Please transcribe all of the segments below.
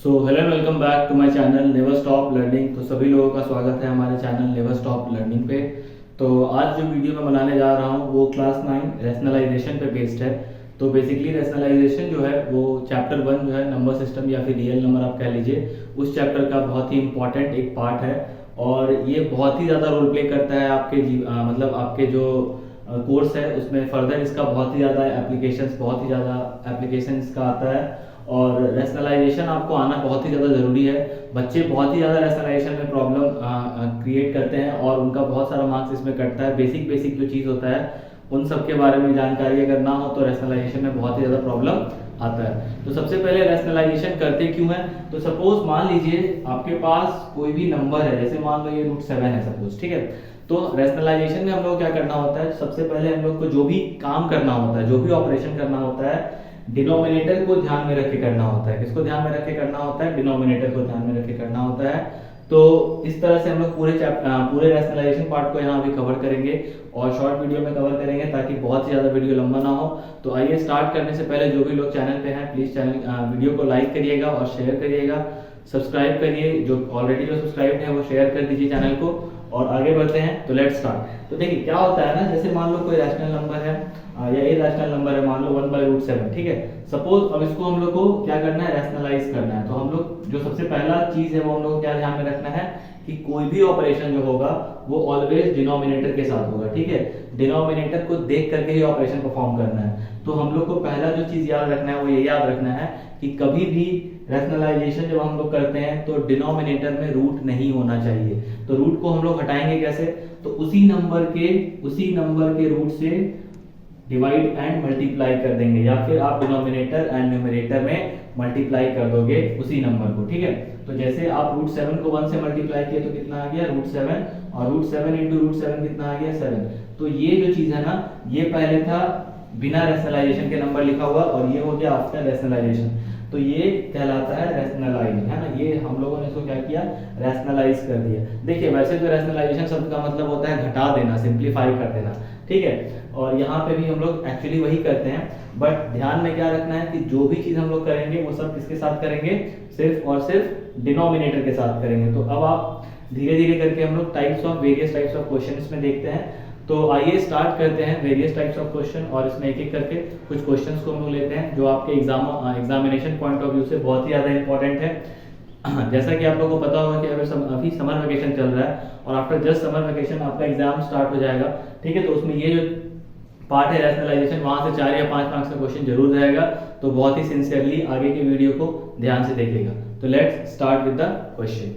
So hello and welcome back to my channel never stop learning. तो सभी लोगों का स्वागत है हमारे चैनल नेवर स्टॉप लर्निंग पे। तो आज जो वीडियो मैं बनाने जा रहा हूँ वो क्लास 9 रैशनलाइजेशन पे बेस्ड है। तो बेसिकली रैशनलाइजेशन जो है वो चैप्टर 1 जो है नंबर सिस्टम या फिर रियल नंबर आप कह लीजिए, उस चैप्टर का बहुत ही इंपॉर्टेंट एक पार्ट है। और ये बहुत ही ज़्यादा रोल प्ले करता है आपके मतलब आपके जो कोर्स है उसमें फर्दर इसका बहुत ही ज़्यादा एप्लीकेशन इसका आता है। और रैशनलाइजेशन आपको आना बहुत ही ज़्यादा ज़रूरी है। बच्चे बहुत ही ज़्यादा रैशनलाइजेशन में प्रॉब्लम क्रिएट करते हैं और उनका बहुत सारा मार्क्स इसमें कटता है। बेसिक बेसिक जो चीज़ होता है उन सब के बारे में जानकारी अगर ना हो तो रैशनलाइजेशन में बहुत ही ज़्यादा प्रॉब्लम आता है। तो सबसे पहले रैशनलाइजेशन करते क्यों है, तो सपोज मान लीजिए आपके पास कोई भी नंबर है, जैसे मान लो ये √7 है सपोज, ठीक है। तो रैशनलाइजेशन में हम लोग क्या करना होता है, सबसे पहले हम लोग को जो भी काम करना होता है, जो भी ऑपरेशन करना होता है, डिनोमिनेटर को ध्यान में रख के करना होता है। किसको ध्यान में रख के करना होता है? डिनोमिनेटर को ध्यान में रख के करना होता है। तो इस तरह से हम लोग पूरे रैशनलाइजेशन पार्ट को यहाँ अभी कवर करेंगे और शॉर्ट वीडियो में कवर करेंगे ताकि बहुत ही ज़्यादा वीडियो लंबा ना हो। तो आइए स्टार्ट करने से पहले जो भी लोग चैनल पे हैं प्लीज़ वीडियो को लाइक करिएगा और शेयर करिएगा, सब्सक्राइब करिए। जो ऑलरेडी जो सब्सक्राइब है वो शेयर कर दीजिए चैनल को और आगे बढ़ते हैं। तो लेट्स स्टार्ट। तो देखिए क्या होता है ना, जैसे मान लो कोई रैशनल नंबर है या इरेशनल नंबर है, मान लो 1/√7, ठीक है। सपोज अब इसको हम लोग को क्या करना है, रैशनलाइज करना है। तो हम लोग जो सबसे पहला चीज है वो हम लोग को क्या ध्यान में रखना है कि कोई भी ऑपरेशन जो होगा वो ऑलवेज डिनोमिनेटर के साथ होगा, ठीक है। डिनोमिनेटर को देख करके ही ऑपरेशन परफॉर्म करना है। तो हम लोग को पहला जो चीज याद रखना है वो ये याद रखना है कि कभी भी रैशनलाइजेशन जब हम लोग करते हैं तो डिनोमिनेटर में रूट नहीं होना चाहिए। तो रूट को हम लोग हटाएंगे कैसे, तो उसी नंबर के रूट से डिवाइड एंड मल्टीप्लाई कर देंगे, या फिर आप डिनोमिनेटर एंड न्यूमरेटर में मल्टीप्लाई कर दोगे उसी नंबर को, ठीक है। तो जैसे आप √7 को 1 से मल्टीप्लाई किए तो कितना आ गया √7, और √7 इंटू √7 कितना आ गया 7। तो ये जो चीज है ना, ये पहले था बिना रैशनलाइजेशन के नंबर लिखा हुआ और ये हो गया आफ्टर रैशनलाइजेशन। तो ये कहलाता है रैशनलाइज, है ना। ये हम लोगों ने इसको क्या किया, रैशनलाइज कर दिया। देखिए वैसे तो रैशनलाइजेशन शब्द का मतलब होता है घटा देना, सिंप्लीफाई कर देना, ठीक है। और यहाँ पे भी हम लोग एक्चुअली वही करते हैं, बट ध्यान में क्या रखना है कि जो भी चीज हम लोग करेंगे वो सब किसके साथ करेंगे, सिर्फ और सिर्फ डिनोमिनेटर के साथ करेंगे। तो अब आप धीरे धीरे करके हम लोग वेरियस टाइप्स ऑफ क्वेश्चन में देखते हैं। तो आइए स्टार्ट करते हैं वेरियस टाइप्स ऑफ क्वेश्चन, और इसमें एक एक करके कुछ क्वेश्चंस को हम लोग लेते हैं जो आपके एग्जामिनेशन पॉइंट ऑफ व्यू से बहुत ही ज़्यादा इंपॉर्टेंट है। जैसा कि आप लोगों को पता होगा कि अभी समर वेकेशन चल रहा है और आफ्टर जस्ट समर वेकेशन आपका एग्जाम स्टार्ट हो जाएगा, ठीक है। तो उसमें ये जो पार्ट है रैशनलाइजेशन, वहां से 4 या 5 मार्क्स का क्वेश्चन जरूर रहेगा। तो बहुत ही सिंसियरली आगे की वीडियो को ध्यान से देखिएगा। तो let's start with the question.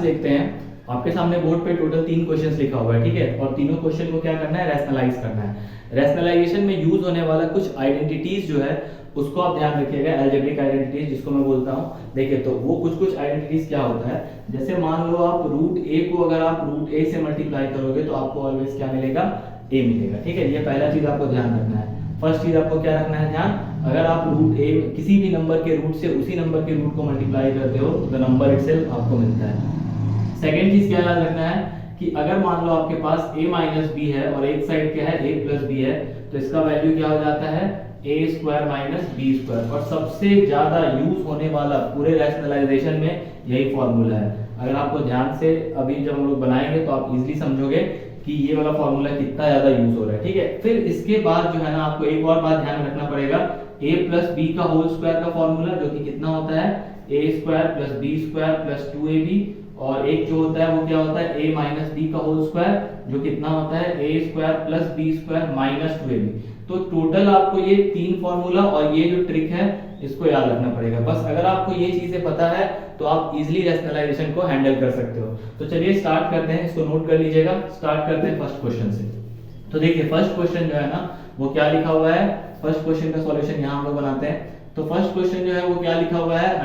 देखते हैं आपके सामने बोर्ड पे टोटल 3 क्वेश्चंस लिखा हुआ है, ठीक है। और तीनों क्वेश्चन को क्या करना है, रैशनलाइज करना है। रैशनलाइजेशन में यूज होने वाला कुछ आइडेंटिटीज जो है उसको आप ध्यान रखिएगा, अलजेब्रिक आइडेंटिटीज जिसको मैं बोलता हूँ। देखिए तो वो कुछ आइडेंटिटीज क्या होता है, जैसे मान लो आप √a को अगर आप √a से मल्टीप्लाई करोगे तो आपको ऑलवेज क्या मिलेगा, a मिलेगा, ठीक है। ये पहला चीज आपको ध्यान रखना है। फर्स्ट चीज आपको क्या रखना है ध्यान, अगर आप √a किसी भी नंबर के रूट से उसी नंबर के रूट को मल्टीप्लाई करते हो तो द नंबर इटसेल्फ आपको मिलता है। सेकेंड चीज क्या याद रखना है कि अगर मान लो आपके पास a - b है और एक साइड क्या है a + b है, तो इसका वैल्यू क्या हो जाता है a² - b²। और सबसे ज्यादा यूज होने वाला पूरे रैशनलाइजेशन में यही फॉर्मूला है। अगर आपको ध्यान से अभी जब हम लोग बनाएंगे तो आप इजीली समझोगे कि ये वाला फॉर्मूला कितना ज्यादा यूज हो रहा है, ठीक है। फिर इसके बाद जो है ना आपको एक और बात ध्यान में रखना पड़ेगा, a + b का होल स्क्वायर का फॉर्मूला जो कि कितना होता है a² + b² + 2ab, और एक जो होता है वो क्या होता है a - b का होल स्क्वायर जो कितना होता है a² + b² - 2ab। तो टोटल आपको ये 3 फॉर्मूला और ये जो ट्रिक है इसको याद रखना पड़ेगा। बस अगर आपको ये चीजें पता है तो आप इजीली रैशनलाइजेशन को हैंडल कर सकते हो। तो चलिए स्टार्ट करते हैं, इसको नोट कर लीजिएगा। स्टार्ट करते हैं फर्स्ट क्वेश्चन से। तो देखिए फर्स्ट क्वेश्चन जो है ना वो क्या लिखा हुआ है, फर्स्ट क्वेश्चन का सॉल्यूशन यहाँ हम लोग बनाते हैं। तो फर्स्ट क्वेश्चन जो है वो क्या लिखा हुआ है,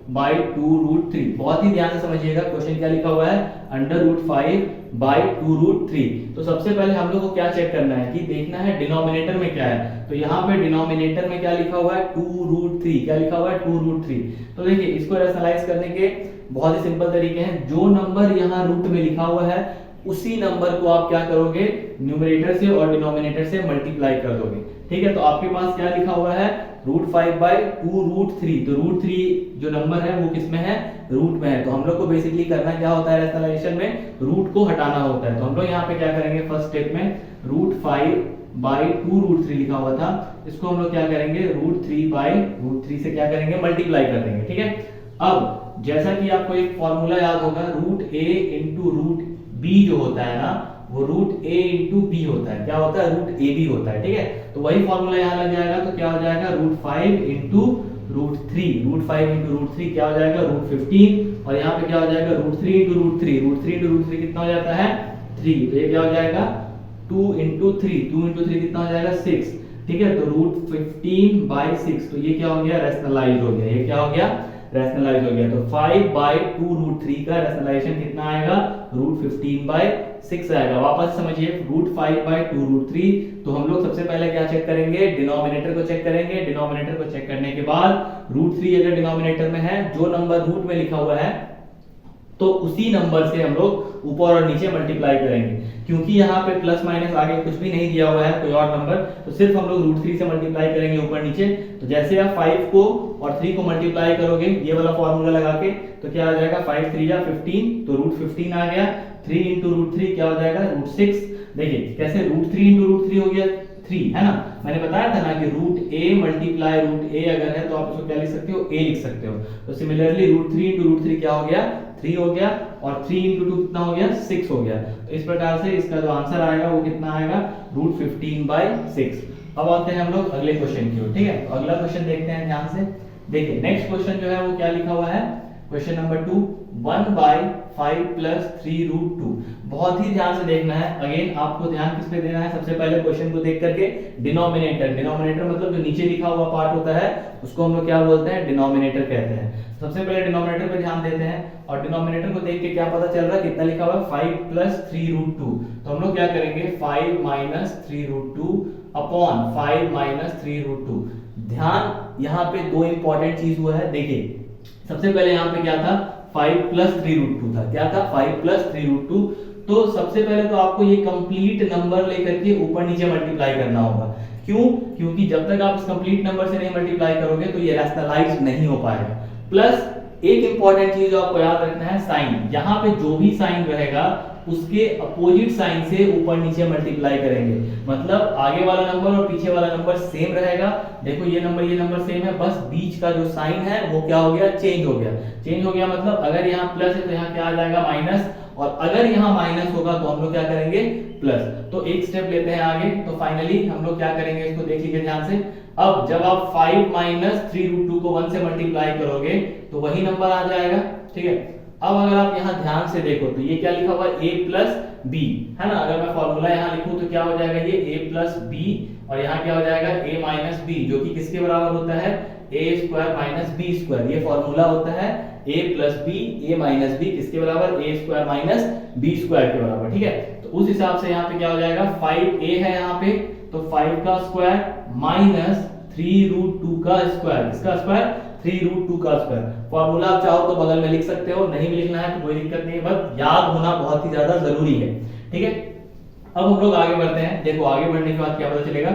√5/2√3। बहुत ही ध्यान से समझिएगा, क्वेश्चन क्या लिखा हुआ है, √5/2√3। तो सबसे पहले हम लोग को क्या चेक करना है कि देखना है डिनोमिनेटर में क्या है। तो यहाँ पे डिनोमिनेटर में क्या लिखा हुआ है 2√3, क्या लिखा हुआ है 2√3। तो देखिए इसको रैशनलाइज करने के बहुत ही सिंपल तरीके हैं। जो नंबर यहाँ रूट में लिखा हुआ है उसी नंबर को आप क्या करोगे, न्यूमरेटर से और डिनोमिनेटर से मल्टीप्लाई कर दोगे। ठीक है, तो आपके पास क्या लिखा हुआ है, √5/2√3। तो √3 जो नंबर है वो किस में है, रूट में है। तो हम लोग को बेसिकली करना क्या होता है रैशनलाइजेशन में, रूट को हटाना होता है। तो हम लोग यहाँ पे क्या करेंगे, फर्स्ट स्टेप में √5/2√3 लिखा हुआ था, इसको हम लोग क्या करेंगे, √3/√3 से क्या करेंगे, मल्टीप्लाई कर देंगे। ठीक है, अब जैसा कि आपको एक फॉर्मूला याद होगा, √a इंटू √b जो होता है ना, वो √a इंटू b होता है। क्या होता है, √ab होता है। ठीक है, तो वही फॉर्मूला यहाँ लग जाएगा, तो क्या हो जाएगा, √5 इंटू √3, √5 इंटू √3 क्या हो जाएगा, √15, और यहाँ पे क्या हो जाएगा, √3 इंटू √3, √3 इंटू √3 कितना हो जाता है, 3। तो ये क्या हो जाएगा, 2 इंटू 3, 2 इंटू 3 कितना हो जाएगा, 6। ठीक है, तो √15/6, तो ये क्या हो गया, रैशनलाइज हो गया। ये क्या हो गया, रैशनलाइज हो गया। तो 5/2√3 का रैशनलाइजेशन कितना आएगा, √15/6 आएगा। वापस समझिए, √5/2√3, तो हम लोग सबसे पहले क्या चेक करेंगे, डिनोमिनेटर को चेक करेंगे। डिनोमिनेटर को चेक करने के बाद √3 अगर डिनोमिनेटर में है, जो नंबर रूट में लिखा हुआ है, तो उसी नंबर से हम लोग ऊपर और नीचे मल्टीप्लाई करेंगे। क्योंकि यहाँ पे प्लस माइनस आगे कुछ भी नहीं दिया हुआ है, कोई और नंबर, तो सिर्फ हम लोग √3 से मल्टीप्लाई करेंगे ऊपर नीचे। तो जैसे आप 5 को और 3 को मल्टीप्लाई करोगे ये वाला फॉर्मूला लगा के, तो क्या आ जाएगा, 5 3 जा 15, तो √15 आ गया। 3 इंटू √3 क्या हो जाएगा, √6। देखिए कैसे, √3 इंटू √3 हो गया 3, है ना। मैंने बताया था ना कि √a मल्टीप्लाई √a अगर है तो आप उसको क्या लिख सकते हो, a लिख सकते हो। तो सिमिलरली √3 इंटू √3 क्या हो गया, 3 हो गया, और 3 इंटू 2 कितना हो गया, 6 हो गया। तो इस प्रकार से इसका जो आंसर आएगा वो कितना आएगा, √15/6। अब आते हैं हम लोग अगले क्वेश्चन की ओर। ठीक है, तो अगला क्वेश्चन देखते हैं ध्यान से। देखिए नेक्स्ट क्वेश्चन जो है वो क्या लिखा हुआ है, क्वेश्चन नंबर 2, 1/5 + 3√2। बहुत ही ध्यान से देखना है। अगेन आपको ध्यान किस पे देना है, सबसे पहले क्वेश्चन को देख करके डिनोमिनेटर, डिनोमिनेटर मतलब जो नीचे लिखा हुआ पार्ट होता है उसको हम लोग क्या बोलते हैं, डिनोमिनेटर कहते हैं। सबसे पहले डिनोमिनेटर पे ध्यान देते हैं, और डिनोमिनेटर को देख के क्या पता चल रहा है, कितना लिखा हुआ है, 5 + 3√2। तो हम लोग क्या करेंगे, 5 - 3√2 अपॉन 5 - 3√2। ध्यान, यहाँ पे दो इंपॉर्टेंट चीज हुआ है। देखिए सबसे पहले यहाँ पे क्या था, 5 + 3√2 था। क्या था, 5 + 3√2। तो सबसे पहले तो आपको ये कंप्लीट नंबर लेकर के ऊपर नीचे मल्टीप्लाई करना होगा। क्यों, क्योंकि जब तक आप इस कंप्लीट नंबर से नहीं मल्टीप्लाई करोगे तो ये रैशनलाइज नहीं हो पाएगा। प्लस एक इंपॉर्टेंट चीज जो आपको याद रखना है, साइन। यहाँ पे जो भी साइन रहेगा उसके अपोजिट साइन से ऊपर नीचे मल्टीप्लाई करेंगे। मतलब आगे वाला नंबर और पीछे वाला नंबर सेम रहेगा। देखो ये नंबर सेम है, बस बीच का जो साइन है वो क्या हो गया, चेंज हो गया। चेंज हो गया मतलब अगर यहाँ प्लस है तो यहाँ क्या आ जाएगा, माइनस, और अगर यहाँ माइनस होगा तो हम लोग क्या करेंगे, प्लस। तो एक स्टेप लेते हैं आगे। तो फाइनली हम लोग क्या करेंगे, इसको देख लीजिए ध्यान से। अब जब आप 5 - 3√2 को 1 से मल्टीप्लाई करोगे तो वही नंबर आ जाएगा। ठीक है, अब अगर आप यहाँ ध्यान से देखो तो ये क्या लिखा हुआ है, a + b, है ना। अगर मैं फॉर्मूला यहाँ लिखूं तो क्या हो जाएगा, ये a + b, और यहाँ क्या हो जाएगा, a - b, जो कि किसके बराबर होता है, a² - b²। ये फॉर्मूला होता है a + b, a - b किसके बराबर, a² - b² के बराबर। ठीक है, तो उस हिसाब से यहाँ पे क्या हो जाएगा, 5a है यहाँ पे, तो 5 का स्क्वायर माइनस 3√2 का स्क्वायर, किसका स्क्वायर, 3√2 का स्क्वायर। फॉर्मूला आप चाहो तो बगल में लिख सकते हो, नहीं भी लिखना है तो कोई दिक्कत नहीं है, बस याद होना बहुत ही ज्यादा जरूरी है। ठीक है, अब हम लोग आगे बढ़ते हैं। देखो आगे बढ़ने के बाद क्या पता चलेगा,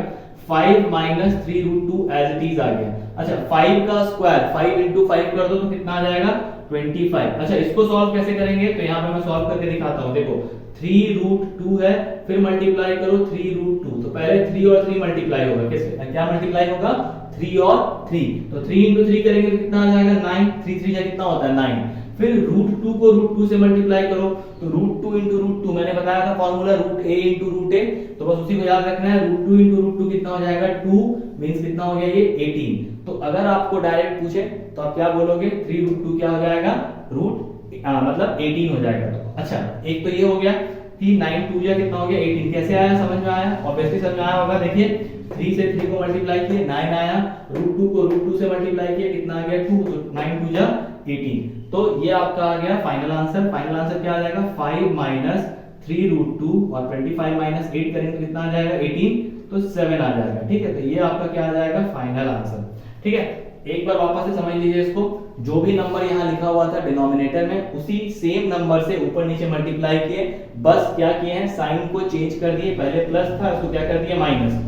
5 - 3√2 एज इट इज आ गया। अच्छा 5 का स्क्वायर 5 × 5 कर दो तो कितना आ जाएगा, 25। अच्छा इसको सॉल्व कैसे करेंगे, तो यहाँ पे मैं सॉल्व करके दिखाता हूँ। देखो 3√2 है, फिर मल्टीप्लाई करो 3√2, तो पहले 3 और 3 मल्टीप्लाई होगा, कैसे, क्या मल्टीप्लाई होगा, 3 और 3, तो 3 × 3 करेंगे तो कितना आ जाएगा, 9, 3 3 कितना होता है, 9। फिर √2 को √2 से मल्टीप्लाई करो, तो √2 × √2 मैंने बताया था फॉर्मूला √a × √a, तो बस उसी को याद रखना है। √2 × √2 कितना हो जाएगा, 2 मींस कितना हो गया, ये 18। तो अगर आपको डायरेक्ट पूछे तो आप क्या बोलोगे, 3√2 क्या हो जाएगा, मतलब 18 हो जाएगा। तो अच्छा एक तो ये हो गया कि 9 2 कितना हो गया, 18। कैसे आया, समझ में आया, ऑब्वियसली समझ में आया होगा। देखिए 3 से 3 को मल्टीप्लाई किए 9 आया, √2 को √2 से मल्टीप्लाई किए कितना आ गया, 2, तो 9 2 18। तो ये आपका आ गया फाइनल आंसर। फाइनल आंसर क्या आ जाएगा, 5 - 3√2 और 25 - 8 करेंगे तो कितना आ जाएगा, 18, तो 7 आ जाएगा। ठीक है, तो ये आपका क्या आ जाएगा, फाइनल आंसर। ठीक है, एक बार वापस से समझ लीजिए इसको। जो भी नंबर यहाँ लिखा हुआ था डिनोमिनेटर में, उसी सेम नंबर से ऊपर नीचे मल्टीप्लाई किए, बस क्या किए हैं, साइन को चेंज कर दिए, पहले प्लस था उसको क्या कर दिए माइनस।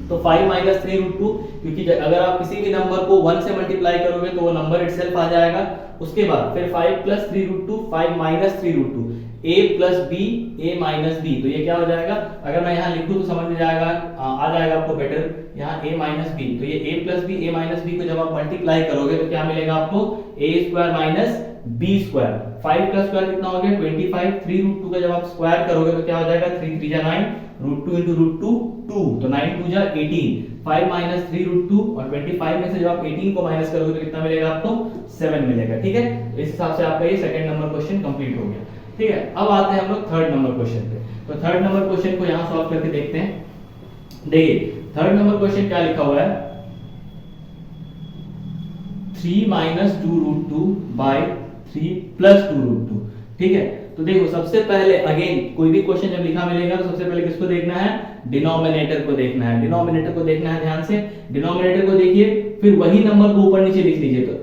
तो 5 माइनस 3√2, क्योंकि अगर आप किसी भी नंबर को 1 से मल्टीप्लाई करोगे तो वो नंबर इटसेल्फ आ जाएगा। उसके बाद फिर 5 plus 3√2, 5 minus 3√2, a plus b, a minus b, तो ये क्या हो जाएगा, अगर मैं यहाँ लिखूं तो समझ में जाएगा, आ जाएगा आपको बेटर, यहाँ a माइनस बी, तो ये a plus b, a minus b को जब आप मल्टीप्लाई करोगे तो क्या मिलेगा आपको, a square minus b square. 5 का स्क्वायर कितना हो गया 25, 3√2 का जब आप स्क्वायर करोगे तो क्या हो जाएगा, 3 3 जा 9, √2 into √2 2, तो 9 2 जा 18, 5 माइनस 3√2 और 25 में से जब आप 18 को माइनस करोगे तो कितना मिलेगा आपको, 7 मिलेगा। ठीक है, इस हिसाब से आपका ये सेकंड नंबर क्वेश्चन कंप्लीट हो गया। ठीक है, अब आते हैं हम लोग थर्ड नंबर क्वेश्चन पे। तो थर्ड नंबर क्वेश्चन को यहाँ सॉल्व करके देखते हैं। देखिए थर्ड नंबर क्वेश्चन क्या लिखा हुआ है, 3 माइनस 2√2 बाय 3 प्लस 2√2। ठीक है, तो देखो सबसे पहले अगेन कोई भी क्वेश्चन जब लिखा मिलेगा तो सबसे पहले किसको देखना है, डिनोमिनेटर को देखना है, डिनोमिनेटर को देखना है ध्यान से, डिनोमिनेटर को देखिए, फिर वही नंबर को ऊपर नीचे लिख लीजिए। तो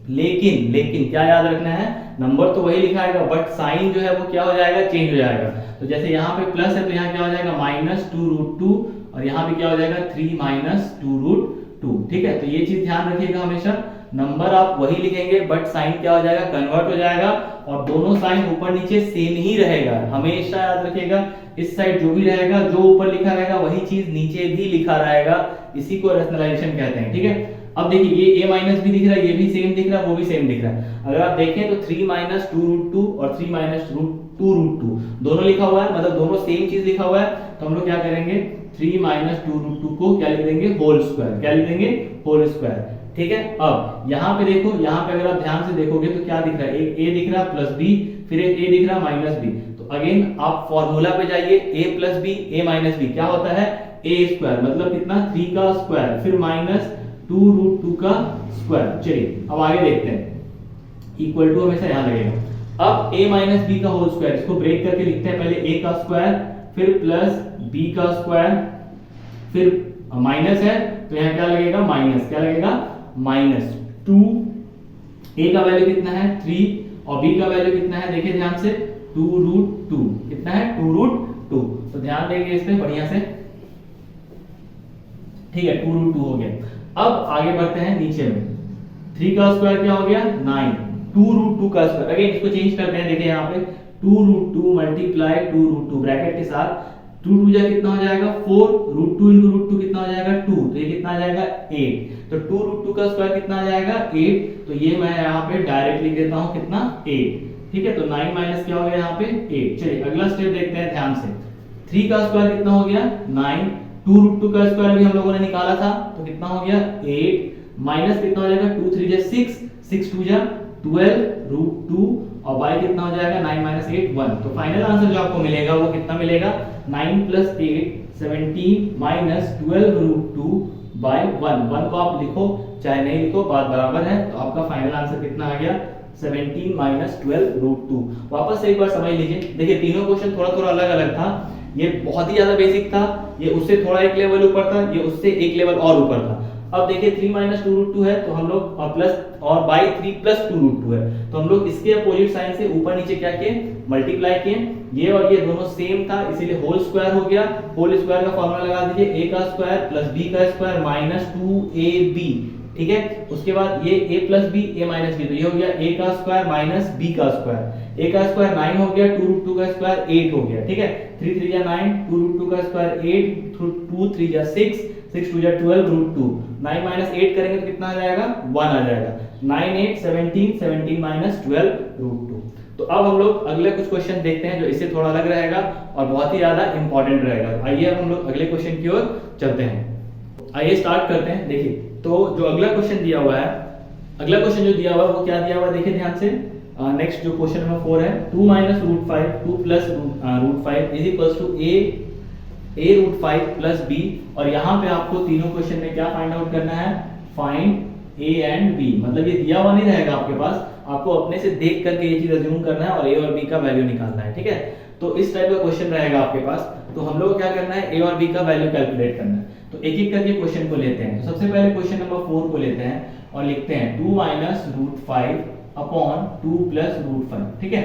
लेकिन क्या याद रखना है, नंबर तो वही लिखा है बट साइन जो है वो क्या हो जाएगा, चेंज हो जाएगा। तो जैसे यहाँ पे प्लस है तो यहाँ क्या हो जाएगा माइनस 2√2 और यहाँ पे क्या हो जाएगा 3 माइनस 2√2। ठीक है, तो ये चीज ध्यान रखिएगा, हमेशा नंबर आप वही लिखेंगे बट साइन क्या हो जाएगा, कन्वर्ट हो जाएगा, और दोनों साइन ऊपर नीचे सेम ही रहेगा। हमेशा याद रखिएगा, इस साइड जो भी रहेगा, जो ऊपर लिखा रहेगा वही चीज नीचे भी लिखा रहेगा, इसी को रैशनलाइजेशन कहते हैं। ठीक है, अब देखिए ये a माइनस भी दिख रहा है, ये भी सेम दिख रहा है, वो भी सेम दिख रहा है। अगर आप देखें तो 3 माइनस 2√2 और 3 माइनस 2√2 दोनों लिखा हुआ है, मतलब दोनों सेम चीज लिखा हुआ है। तो हम लोग क्या करेंगे, 3 माइनस 2√2 को क्या लिख देंगे, होल स्क्वायर, क्या लिख देंगे, होल स्क्वायर। ठीक है, अब यहाँ पे देखो, यहाँ पे अगर आप ध्यान से देखोगे तो क्या दिख रहा है, एक a दिख रहा है प्लस b, फिर एक a दिख रहा है माइनस b। तो अगेन आप फॉर्मूला पे जाइए, a plus b, a minus b क्या होता है, a स्क्वायर, मतलब कितना 3 का स्क्वायर, फिर माइनस 2√2 का स्क्वायर। चलिए अब आगे देखते हैं, इक्वल टू हमेशा यहाँ लगेगा। अब a माइनस बी का होल स्क्वायर, इसको ब्रेक करके लिखते हैं, पहले a का स्क्वायर, फिर प्लस b का स्क्वायर, फिर माइनस है तो यहाँ क्या लगेगा, माइनस, क्या लगेगा, माइनस 2, a का वैल्यू कितना है 3 और b का वैल्यू कितना है, देखिए ध्यान से 2√2, कितना है 2√2। तो ध्यान देंगे इस पे बढ़िया से। ठीक है, 2√2 हो गया। अब आगे बढ़ते हैं नीचे में, 3 का स्क्वायर क्या हो गया 9, 2√2 का स्क्वायर, अगेन इसको चेंज करते हैं, देखिए यहाँ पे 2√2 मल्टीप्लाई 2√2 ब्रैकेट के साथ, 2 2 जा कितना हो जाएगा 4, √2 into √2 कितना हो जाएगा 2, तो ये कितना आ जाएगा 8। तो 2√2 का स्क्वायर कितना आ जाएगा 8, तो ये मैं यहाँ पे डायरेक्ट लिख देता हूँ कितना 8। ठीक है, तो 9 माइनस क्या हो गया यहाँ पे 8। चलिए अगला स्टेप देखते हैं ध्यान से, 3 का स्क्वायर कितना हो गया 9, 2√2 का स्क्वायर भी हम लोगों ने निकाला था, तो कितना हो गया 8, माइनस कितना हो जाएगा 2 3 जा 6, 6 2 जा 12√2 और बाय कितना हो जाएगा 9 माइनस 8 1। तो फाइनल आंसर जो आपको मिलेगा वो कितना मिलेगा, 9 प्लस 8 17 माइनस 12√2 बाय 1 को आप लिखो चाहे नहीं लिखो, बात बराबर है। तो आपका फाइनल आंसर कितना आ गया 17 माइनस 12√2। वापस से एक बार समझ लीजिए, देखिए तीनों क्वेश्चन थोड़ा थोड़ा अलग अलग था, ये बहुत ही ज्यादा बेसिक था, ये उससे थोड़ा एक लेवल ऊपर था, ये उससे एक लेवल और ऊपर था। अब देखिए 3 माइनस 2√2 है तो हम लोग प्लस और बाई 3 प्लस 2√2 है, तो हम लोग इसके अपोजिट साइन से ऊपर नीचे क्या किए, मल्टीप्लाई किए, ये और ये दोनों सेम था इसीलिए होल स्क्वायर हो गया। होल स्क्वायर का फॉर्मूला लगा दीजिए, a का स्क्वायर प्लस b का स्क्वायर माइनस 2ab। ठीक है, उसके बाद ये a plus b, a minus b, तो ये हो गया a का स्क्वायर माइनस b का स्क्वायर, a का स्क्वायर 9 हो गया, 2√2 का स्क्वायर 8 हो गया। ठीक है, 3 3 जा 9, 2√2 का स्क्वायर 8, 2 3 जा 6, 6 2 जा 12√2, 9 माइनस 8 करेंगे तो कितना आ जाएगा 1 आ जाएगा, 9 8 17, 17 माइनस 12√2। तो अब हम लोग अगले कुछ क्वेश्चन देखते हैं जो इससे थोड़ा अलग रहेगा और बहुत ही ज्यादा इंपॉर्टेंट रहेगा। आइए अब हम लोग अगले क्वेश्चन की ओर चलते हैं। आइए स्टार्ट करते हैं। देखिए तो जो अगला क्वेश्चन दिया हुआ है, अगला क्वेश्चन जो दिया हुआ है वो क्या दिया हुआ है, देखिए ध्यान से। नेक्स्ट जो क्वेश्चन नंबर 4 है, 2 minus √5 2 plus √5 is equals to a √5 plus b, और यहाँ पे आपको तीनों क्वेश्चन में क्या फाइंड आउट करना है, फाइंड a एंड b। मतलब ये दिया हुआ नहीं रहेगा आपके पास, आपको अपने से देख करके ये चीज अज्यूम करना है और a और b का वैल्यू निकालना है। ठीक है, तो इस टाइप का क्वेश्चन रहेगा आपके पास। तो हम लोग क्या करना है, ए और बी का वैल्यू कैलकुलेट करना है। तो एक एक करके क्वेश्चन को लेते हैं। तो सबसे पहले क्वेश्चन नंबर 4 को लेते हैं और लिखते हैं 2 minus root 5 upon 2 plus root 5। ठीक है,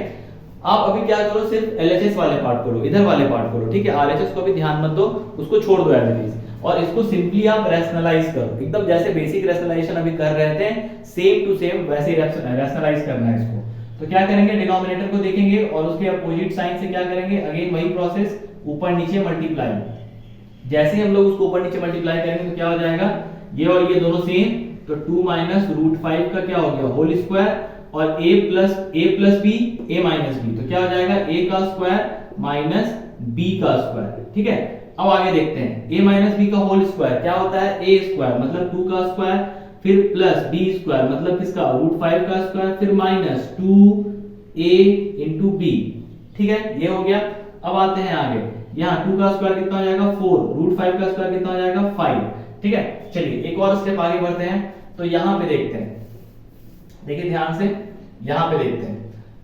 आप अभी क्या करो, सिर्फ एलएचएस वाले पार्ट को लो, इधर वाले पार्ट को लो। ठीक है, आरएचएस को भी ध्यान मत दो, उसको छोड़ दो एज इट इज, और इसको सिंपली आप रैशनलाइज करो, एकदम जैसे बेसिक रैशनलाइजेशन अभी कर रहे थे, सेम टू सेम वैसे ही रैशनलाइज करना है इसको। तो क्या करेंगे, डिनोमिनेटर को देखेंगे और उसके अपोजिट साइन से क्या करेंगे, अगेन वही प्रोसेस, ऊपर नीचे मल्टीप्लाई। जैसे हम लोग उसको ऊपर नीचे मल्टीप्लाई करेंगे तो क्या हो जाएगा, ये और ये दोनों सेम, तो 2 माइनस रूट 5 का क्या हो गया, होल स्क्वायर, और a plus b a minus b, तो क्या हो जाएगा a का स्क्वायर माइनस b का स्क्वायर। ठीक है, अब आगे देखते हैं, a माइनस बी का होल स्क्वायर क्या होता है, a स्क्वायर मतलब 2 का स्क्वायर, फिर प्लस b स्क्वायर मतलब किसका, रूट 5 का स्क्वायर, फिर माइनस 2a इंटू b। ठीक है, ये हो गया। अब आते हैं आगे, यहाँ 2 का स्क्वायर कितना हो जाएगा 4, रूट 5 का स्क्वायर कितना हो जाएगा 5। ठीक है, चलिए एक और स्टेप आगे बढ़ते हैं। तो यहाँ पे देखते हैं, देखिए ध्यान से, यहाँ पे देखते हैं।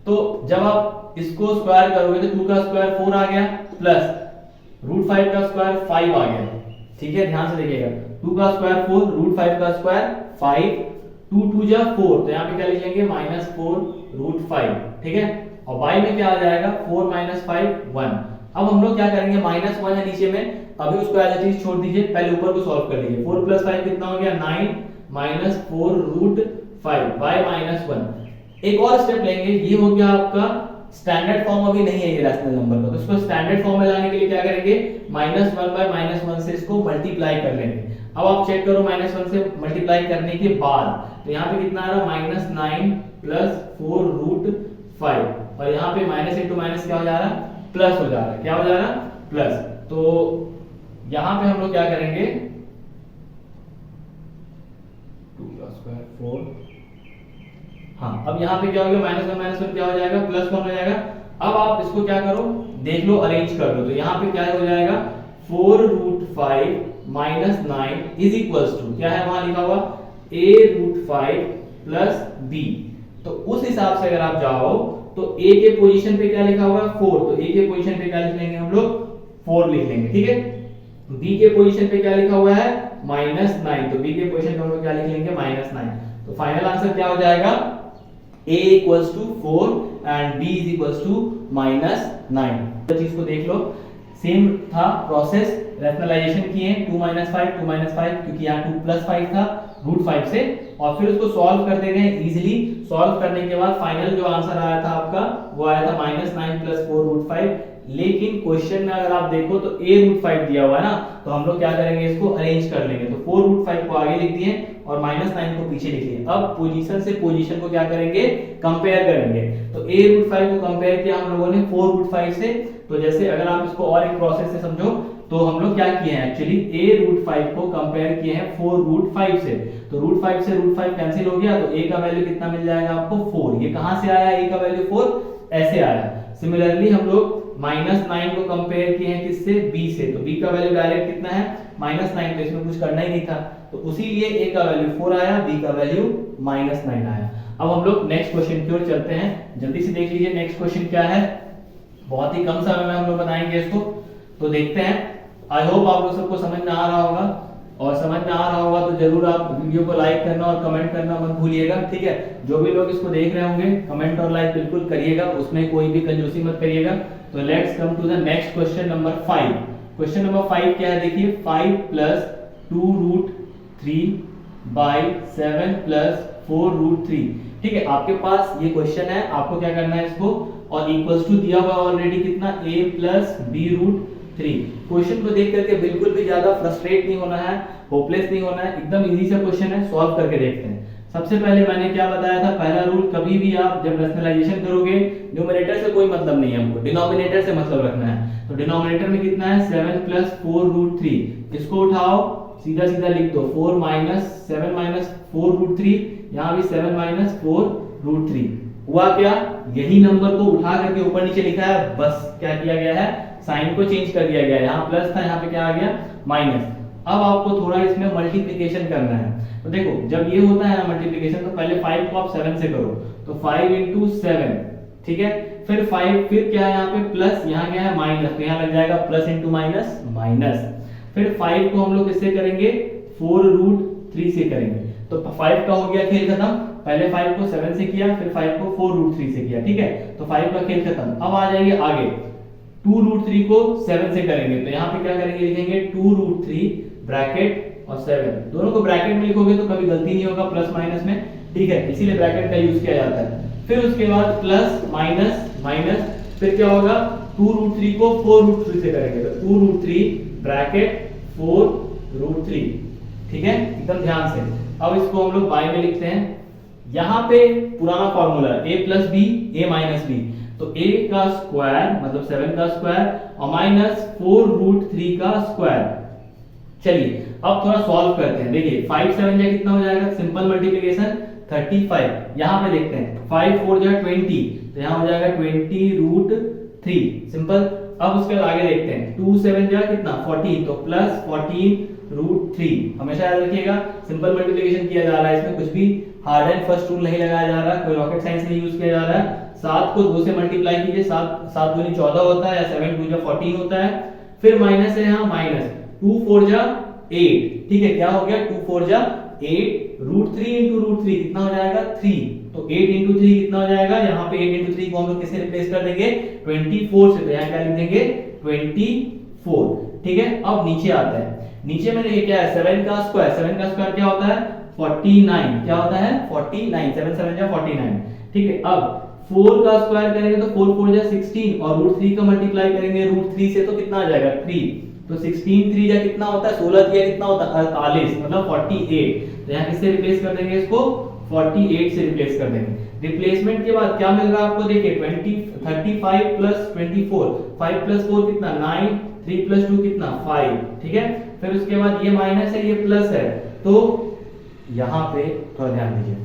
तो जब आप इसको स्क्वायर करोगे तो 2 का स्क्वायर 4 आ गया, प्लस रूट 5 का स्क्वायर 5 आ गया। ठीक है, ध्यान से देखिएगा, 2 का स्क्वायर 4, रूट 5 का स्क्वायर 5, 2 2 जा 4, तो यहाँ पे क्या लिख लेंगे, -4 रूट 5। ठीक है, और y में क्या आ जाएगा, 4 माइनस 5 1। अब हम लोग क्या करेंगे, -1 है नीचे में, अभी उसको एज इट इज छोड़ दीजिए, पहले ऊपर को सॉल्व कर लीजिए। 4 प्लस 5 कितना हो गया, 9 माइनस 4 रूट 5 बाय -1। एक और स्टेप लेंगे, ये हो गया आपका स्टैंडर्ड फॉर्म, अभी नहीं है ये रैशनल नंबर का, तो इसको स्टैंडर्ड फॉर्म में लाने के लिए क्या करेंगे, -1 बाय -1 से इसको मल्टीप्लाई कर लेंगे। अब आप चेक करो, -1 से मल्टीप्लाई करने के बाद तो यहाँ पे कितना आ रहा है, -9 प्लस 4 रूट 5, और यहाँ पे माइनस इंटू माइनस क्या हो जा रहा है, प्लस हो जा रहा है। क्या हो जा रहा है, प्लस। तो यहाँ पे हम लोग क्या करेंगे, 2 का स्क्वायर 4, हाँ, अब यहाँ पे क्या हो गया, -1 क्या हो जाएगा, +1 हो जाएगा। अब आप इसको क्या करो, देख लो, अरेंज कर लो। तो यहाँ पे क्या हो जाएगा, 4 root 5 minus 9 is equals to, क्या है वहां लिखा हुआ, a रूट 5 प्लस b। तो उस हिसाब से अगर आप जाओ तो a के पोजीशन पे क्या लिखा हुआ है, 4, तो a के पोजीशन पे क्या लिख लेंगे हम लोग, 4 लिख लेंगे। ठीक है, b के पोजीशन पे क्या लिखा हुआ है, -9, तो b के पोजीशन पे हम लोग क्या लिख लेंगे, -9। तो फाइनल आंसर क्या हो जाएगा, a equals to 4 and b is equals to -9। तो चीज को देख लो, सेम था प्रोसेस, रैशनलाइजेशन किए, 2 5 क्योंकि यहाँ 2 प्लस 5 था रूट 5 से, और फिर उसको सॉल्व करते गए इजीली। सॉल्व करने के बाद फाइनल जो आंसर आया था आपका, वो आया था -9 प्लस 4 रूट 5। लेकिन क्वेश्चन में अगर आप देखो तो a रूट 5 दिया हुआ है ना, तो हम लोग क्या करेंगे, इसको अरेंज कर लेंगे। तो 4 रूट 5 को आगे लिख दिए और -9 को पीछे लिख लिए। अब पोजीशन से पोजीशन को क्या करेंगे, कंपेयर करेंगे। तो a रूट 5 को कंपेयर किया हम लोगों ने 4 रूट 5 से। तो जैसे अगर आप इसको और एक प्रोसेस से समझो, तो हम लोग क्या किए हैं, एक्चुअली a रूट 5 को कंपेयर किए हैं 4 रूट 5 से। तो रूट 5 से रूट 5 कैंसिल हो गया, तो a का वैल्यू कितना मिल जाएगा आपको, 4। ये कहां से आया, a का वैल्यू 4 ऐसे आया। सिमिलरली हम लोग -9 को कंपेयर किए हैं किससे, b से, तो b का वैल्यू डायरेक्ट कितना है, -9, तो इसमें कुछ करना ही नहीं था, तो उसी लिए a का वैल्यू 4 आया, b का वैल्यू -9 आया। अब हम लोग नेक्स्ट क्वेश्चन की ओर चलते हैं, जल्दी से देख लीजिए नेक्स्ट क्वेश्चन क्या है। बहुत ही कम समय में हम लोग बताएंगे इसको, तो देखते हैं। आई होप आप लोग सबको समझ में आ रहा होगा, और समझ में आ रहा होगा तो जरूर आप वीडियो को लाइक करना और कमेंट करना मत भूलिएगा। ठीक है, जो भी लोग इसको देख रहे होंगे कमेंट और लाइक बिल्कुल करिएगा, उसमें कोई भी कंजूसी मत करिएगा। तो let's come to the next question number 5। Question number 5 क्या है, देखिए, 5 plus 2 root 3 by 7 plus 4 root 3। ठीक है, आपके पास ये क्वेश्चन है, आपको क्या करना है इसको, और इक्वल्स टू दिया हुआ ऑलरेडी कितना, a plus b root 3। Question को देख करके बिल्कुल भी ज्यादा फ्रस्ट्रेट नहीं होना है, होपलेस नहीं होना है, एकदम इजी सा क्वेश्चन है, सॉल्व करके देखते हैं। सबसे पहले मैंने क्या बताया था, पहला रूल, कभी भी आप जब रैशनलाइजेशन करोगे, न्यूमरेटर से कोई मतलब नहीं है, हमको डिनोमिनेटर से मतलब रखना है। तो डिनोमिनेटर में कितना है, 7 प्लस 4 रूट 3, इसको उठाओ, सीधा सीधा लिख दो, 4 माइनस 7 माइनस 4 रूट 3, यहाँ भी 7 माइनस 4 रूट 3। हुआ क्या, यही नंबर को उठा करके ऊपर नीचे लिखा है, बस क्या किया गया है, साइन को चेंज कर दिया गया है। यहाँ प्लस था, यहाँ पे क्या आ गया, माइनस। अब आपको थोड़ा इसमें मल्टीप्लिकेशन करना है। तो देखो, जब ये होता है ना मल्टीप्लिकेशन, तो पहले 5 को आप 7 से करो, तो 5 इंटू 7, ठीक है, फिर 5, फिर क्या है यहाँ पे प्लस, यहाँ क्या है माइनस, तो यहाँ लग जाएगा प्लस इंटू माइनस माइनस। फिर 5 को हम लोग किससे करेंगे, 4√3 से करेंगे। तो 5 का हो गया खेल खत्म, पहले 5 को 7 से किया, फिर 5 को 4√3 से किया, ठीक है। तो 5 का खेल खत्म। अब आ जाइए आगे, 2√3 को 7 से करेंगे, तो यहाँ पे क्या करेंगे, लिखेंगे 2√3 ब्रैकेट और 7, दोनों को ब्रैकेट में लिखोगे तो कभी गलती नहीं होगा प्लस माइनस में, ठीक है, इसीलिए ब्रैकेट का यूज किया जाता है। फिर उसके बाद प्लस माइनस माइनस, फिर क्या होगा, 2√3 को 4√3 से करेंगे, तो 2√3 ब्रैकेट 4√3, ठीक है, एकदम ध्यान से। अब इसको हम लोग बाय में लिखते हैं। यहाँ पे पुराना formula a plus b a minus b, तो a का स्क्वायर मतलब 7 का स्क्वायर और माइनस 4√3 का स्क्वायर। चलिए अब थोड़ा सॉल्व करते हैं। देखिए 5 7 जा कितना हो जाएगा, सिंपल मल्टीप्लिकेशन 35। यहाँ पे देखते हैं 5 4 जा 20, तो यहाँ हो जाएगा 20√3, सिंपल। अब उसके बाद आगे देखते हैं 2 7 जा कितना 14, तो प्लस 14√3। हमेशा याद रखिएगा सिंपल मल्टीप्लिकेशन किया जा रहा है, इसमें कुछ भी हार्ड एंड फर्स्ट रूल नहीं लगाया जा रहा है, कोई रॉकेट साइंस नहीं यूज किया जा रहा है। 7 को 2 से मल्टीप्लाई कीजिए, 7 दूनी 14 होता है, या 7 2 जा 14 होता है। फिर माइनस है यहाँ माइनस 2 4 जा 8, ठीक है, क्या हो गया 2 4 जा 8, √3 इंटू √3 कितना हो जाएगा 3, तो 8 इंटू 3 कितना हो जाएगा, यहाँ पे 8 इंटू 3 को हम लोग किससे रिप्लेस कर देंगे 24 से, तो यहाँ क्या लिख देंगे 24, ठीक है। अब नीचे आता है, नीचे में देखिए क्या है 7 का स्क्वायर, 7 का स्क्वायर क्या होता है 49, क्या होता है 49, 7 7 जा 49, ठीक है। अब 4 का स्क्वायर करेंगे तो 4 4 जा 16 और √3 का मल्टीप्लाई करेंगे √3 से तो कितना आ जाएगा 3, तो 16 3 जा कितना होता है 16 3 कितना होता है 48, मतलब 48। तो यहाँ किससे रिप्लेस कर देंगे इसको 48 से रिप्लेस कर देंगे। रिप्लेसमेंट के बाद क्या मिल रहा है आपको, देखिए 35 प्लस 24, 5 प्लस 4 कितना 9, 3 प्लस 2 कितना 5, ठीक है। फिर उसके बाद ये माइनस है ये प्लस है, तो यहाँ पे थोड़ा ध्यान दीजिए,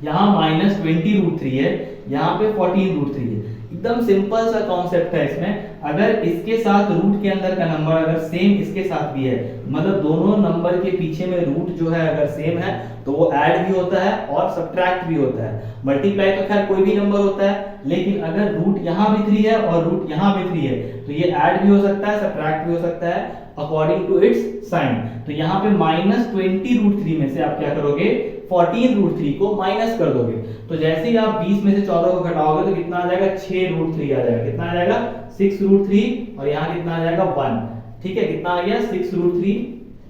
यहाँ माइनस 20√3 है, यहाँ पे 14√3 है। एकदम सिंपल सा कॉन्सेप्ट है इसमें। अगर इसके साथ रूट के अंदर का नंबर अगर सेम इसके साथ भी है, मतलब दोनों नंबर के पीछे में रूट जो है अगर सेम है, तो वो ऐड भी होता है और सब्ट्रैक्ट भी होता है। मल्टीप्लाई तो खैर कोई भी नंबर होता है, लेकिन अगर रूट यहाँ भी 3 है और रूट यहाँ भी 3 है, तो ये ऐड भी हो सकता है सब्ट्रैक्ट भी हो सकता है अकॉर्डिंग टू इट्स साइन। तो यहाँ पे माइनस 20√3 में से आप क्या करोगे 14√3 को माइनस कर दोगे, तो जैसे ही आप 20 में से 14 को घटाओगे तो कितना आ जाएगा 6√3 आ जाएगा, कितना आ जाएगा 6√3, और यहाँ कितना आ जाएगा 1, ठीक है, कितना आ गया 6√3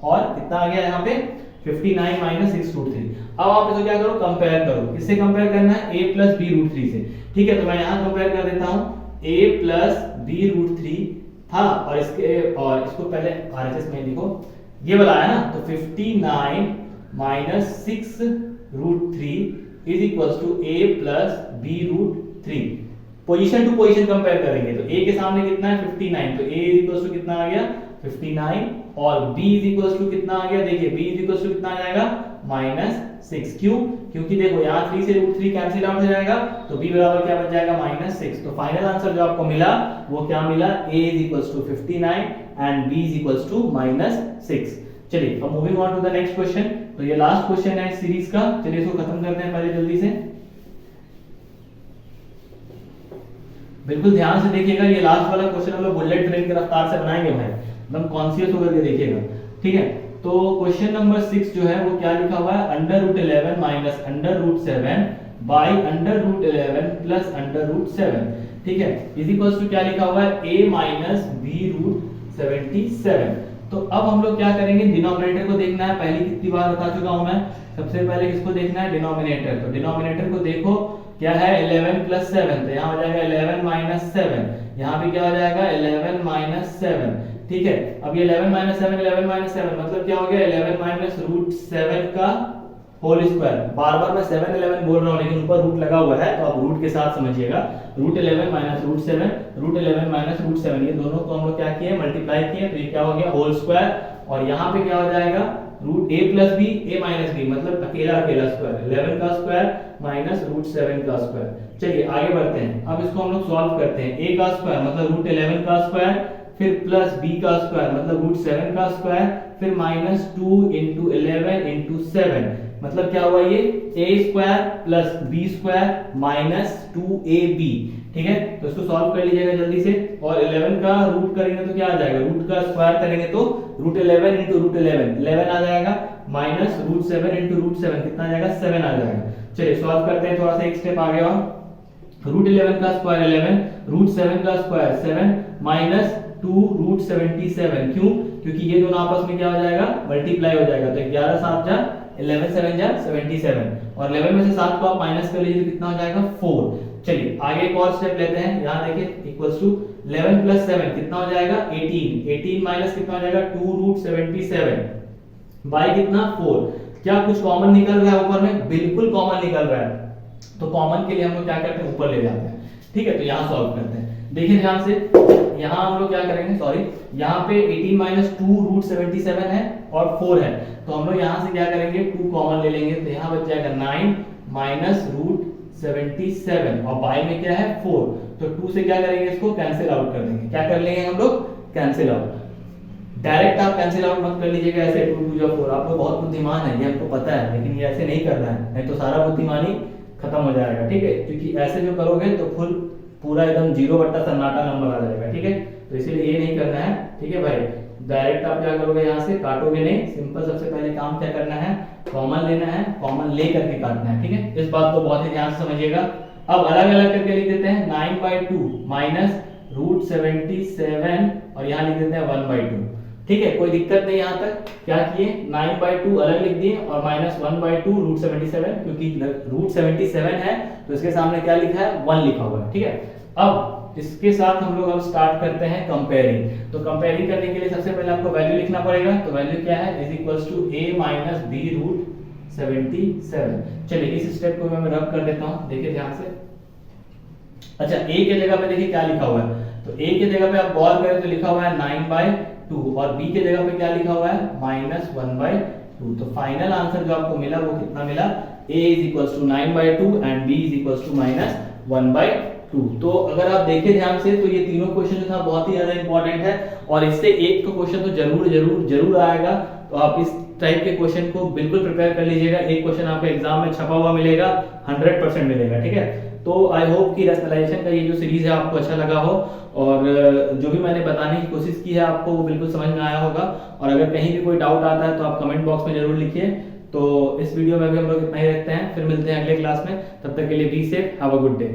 और कितना आ गया यहाँ पे 59 माइनस 6√3। अब आप इसको क्या करो कंपेयर करो, किससे कंपेयर करना है a प्लस b√3 से, ठीक है। तो मैं यहाँ कंपेयर कर देता हूँ, a प्लस b√3 था और इसको पहले RHS में लिखो, ये वाला है ना, तो 59 minus 6√3 is equals to a plus b√3। Position to position compare करेंगे तो a के सामने कितना है 59, तो a इज इक्वल्स टू कितना आ गया 59 और b इज इक्वल्स टू कितना आ गया, देखिए b इज इक्वल्स टू कितना आ जाएगा -6, क्यों, क्योंकि देखो यहाँ 3 से √3 कैंसिल आउट हो जाएगा, तो b बराबर क्या बन जाएगा -6। तो फाइनल आंसर जो आपको मिला वो क्या मिला, a is equals to 59 and b is equals to -6। चलिए अब moving on to the next question. तो ये लास्ट क्वेश्चन है इस सीरीज का, चलिए इसको खत्म करते हैं पहले जल्दी से। बिल्कुल ध्यान से देखिएगा, ये लास्ट वाला क्वेश्चन हम लोग बुलेट ट्रेन की रफ्तार से बनाएंगे भाई, एकदम कॉन्शियस होकर के देखिएगा, ठीक है। तो क्वेश्चन नंबर 6 जो है वो क्या लिखा हुआ है, √11 माइनस √7 बाई √11 प्लस √7, ठीक है, इज इक्वल्स टू क्या लिखा हुआ है a माइनस b√77। तो अब हम लोग क्या करेंगे, डिनोमिनेटर को देखना है, पहले कितनी बार बता चुका हूं मैं, सबसे पहले किसको देखना है डिनोमिनेटर। तो डिनोमिनेटर को देखो क्या है 11 प्लस 7, तो यहाँ हो जाएगा 11 माइनस 7, यहाँ पे क्या हो जाएगा 11 माइनस 7, ठीक है। अब ये 11 माइनस 7 11 माइनस 7 मतलब क्या हो गया 11 माइनस √7 का होल स्क्वायर। बार बार मैं 7 11 बोल रहा हूँ लेकिन ऊपर रूट लगा हुआ है, तो आप रूट के साथ समझिएगा, √11 माइनस √7, √11 माइनस √7, ये दोनों को हम लोग क्या किए मल्टीप्लाई किए, तो ये क्या हो गया होल स्क्वायर, और यहाँ पे क्या हो जाएगा √a plus b a minus b, मतलब अकेला अकेला स्क्वायर, 11 का स्क्वायर माइनस √7 का स्क्वायर। चलिए आगे बढ़ते हैं, अब इसको हम लोग सॉल्व करते हैं। a का स्क्वायर मतलब √11 का स्क्वायर, फिर प्लस b का स्क्वायर मतलब √7 का स्क्वायर, फिर -2 × 11 × 7, मतलब क्या हुआ ये a square plus b square minus 2ab, ठीक है, तो इसको सॉल्व कर लीजिएगा जल्दी से। और 11 का रूट करेंगे तो क्या आ जाएगा, रूट का स्क्वायर करेंगे तो रूट 11 इंटू रूट 11 आ जाएगा, माइनस रूट 7 इंटू रूट 7 कितना आ जाएगा, 7 आ जाएगा। चलिए सॉल्व करते हैं, थोड़ा सा एक स्टेप आगे और। रूट 11 का स्क्वायर 11, रूट 7 का स्क्वायर 7, माइनस 2 रूट 77। क्यों, क्योंकि ये दोनों आपस में क्या हो जाएगा, मल्टीप्लाई हो जाएगा। तो 11 7 जा 11 7 जा 77, और 11 में से 7 को आप माइनस कर लीजिए तो कितना हो जाएगा, 4। चलिए आगे एक और स्टेप लेते हैं, यहाँ देखिए इक्वल्स टू 11 प्लस 7 कितना हो जाएगा, 18 माइनस कितना हो जाएगा, 2 रूट 77 बाई कितना, 4। क्या कुछ कॉमन निकल रहा है ऊपर में, बिल्कुल कॉमन निकल रहा है। तो कॉमन के लिए हम लोग क्या करते हैं, ऊपर ले जाते हैं। ठीक है, तो यहाँ सॉल्व करते हैं, देखिए ध्यान से। यहाँ हम लोग क्या करेंगे, सॉरी, यहाँ पे 18 माइनस 2 रूट 77 है और 4 है, तो हम लोग यहाँ से क्या करेंगे, 2 कॉमन ले लेंगे, तो यहाँ बच जाएगा 9 माइनस रूट 77, और बाई में क्या है, 4। तो 2 से क्या करेंगे, इसको कैंसिल आउट कर देंगे। क्या कर लेंगे हम लोग, कैंसिल आउट। डायरेक्ट आप कैंसिल आउट मत कर लीजिएगा ऐसे, 2 2 4। आप लोग बहुत बुद्धिमान है, ये हमको पता है, लेकिन ये ऐसे नहीं करना है, नहीं तो सारा बुद्धिमानी खत्म हो जाएगा। ठीक है, क्योंकि ऐसे जो करोगे तो फुल पूरा एकदम 0 बट्टा सन्नाटा नंबर आ जाएगा। ठीक है, तो इसीलिए ये नहीं करना है। ठीक है भाई, डायरेक्ट आप क्या करोगे, यहाँ से काटोगे नहीं, सिंपल सबसे पहले काम क्या करना है, कॉमन लेना है, कॉमन ले करके काटना है। ठीक है, इस बात को बहुत ही ध्यान से समझिएगा। अब अलग अलग करके लिख देते हैं, 9/2 माइनस रूट 77, और यहाँ लिख देते हैं 1/2। ठीक है, कोई दिक्कत नहीं। यहाँ तक क्या किए, 9/2 अलग लिख दिए और माइनस 1/2 रूट 77, क्योंकि रूट 77 है तो इसके सामने क्या लिखा है, 1 लिखा हुआ है। ठीक है, अब इसके साथ हम लोग अब स्टार्ट करते हैं कंपेयरिंग। तो कंपेयरिंग करने के लिए सबसे पहले आपको वैल्यू लिखना पड़ेगा। तो वैल्यू क्या है, is equals to a minus b root 77। चलिए इस स्टेप को मैं रब कर देता हूँ, देखिए ध्यान से। अच्छा, a के जगह पे देखिए क्या लिखा हुआ है, तो a के जगह पे आप गौर करें तो लिखा हुआ है 9/2, और b के जगह पे क्या लिखा हुआ है, -1/2। तो फाइनल आंसर जो आपको मिला वो कितना मिला, a is equals to 9/2 and b is equals to -1/2। तो अगर आप देखें ध्यान से तो ये तीनों क्वेश्चन जो था बहुत ही ज्यादा इंपॉर्टेंट है, और इससे एक तो क्वेश्चन तो जरूर जरूर जरूर आएगा। तो आप इस टाइप के क्वेश्चन को बिल्कुल प्रिपेयर कर लीजिएगा। एक क्वेश्चन आपको एग्जाम में छपा हुआ मिलेगा, 100% मिलेगा। ठीक है, तो आई होप कि रैशनलाइजेशन का ये जो सीरीज है आपको अच्छा लगा हो, और जो भी मैंने बताने की कोशिश की है आपको वो बिल्कुल समझ में आया होगा। और अगर कहीं भी कोई डाउट आता है तो आप कमेंट बॉक्स में जरूर लिखिए। तो इस वीडियो में भी हम लोग इतना ही रखते हैं, फिर मिलते हैं अगले क्लास में। तब तक के लिए be safe, have a good day.